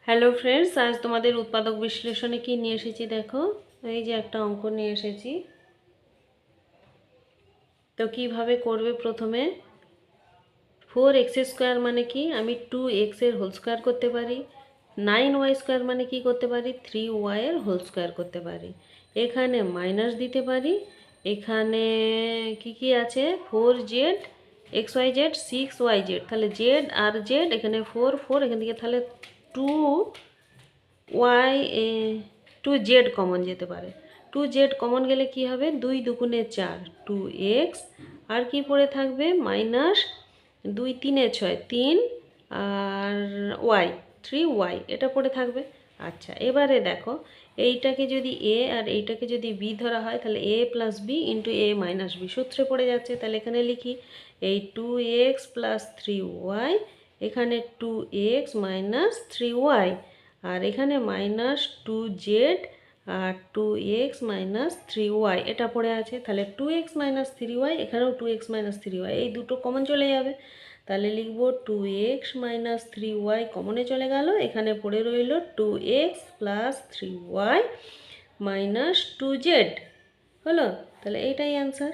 Hello friends, আজ তোমাদের উৎপাদক বিশ্লেষণে কি নিয়ে এসেছি দেখো। এই যে একটা অঙ্ক নিয়ে এসেছি। তো কিভাবে করবে, প্রথমে 4x² মানে কি, আমি 2x এর হোল স্কোয়ার করতে পারি। 9y² মানে কি করতে পারি, 3y এর হোল স্কোয়ার করতে পারি। এখানে মাইনাস দিতে পারি। এখানে কি কি আছে, 4z xyz 6yz, তাহলে z আর z, এখানে 4 এখান থেকে তাহলে 2y 2z কমন যেতে পারে। 2z কমন গেলে কি হবে, 2 দুগুণে 4, 2x, আর কি পড়ে থাকবে মাইনাস 2 3 6 3, আর y 3y, এটা পড়ে থাকবে। আচ্ছা, এবারে দেখো, এইটাকে যদি a আর এইটাকে যদি b ধরা হয়, তাহলে a plus B into a minus B সূত্রে পড়ে যাচ্ছে। তাহলে এখানে লিখি এই 2x প্লাস 3y, এখানে 2x মাইনাস 3y, আর এখানে মাইনাস 2z আর 2x মাইনাস 3y, এটা পড়ে আছে। তাহলে 2x মাইনাস 3y, এখানেও 2x মাইনাস 3y, এই দুটো কমন চলে যাবে। তাহলে লিখব 2x মাইনাস 3y কমনে চলে গেল, এখানে পড়ে রইল 2x plus 3y minus 2z হলো। তাহলে এইটাই অ্যান্সার।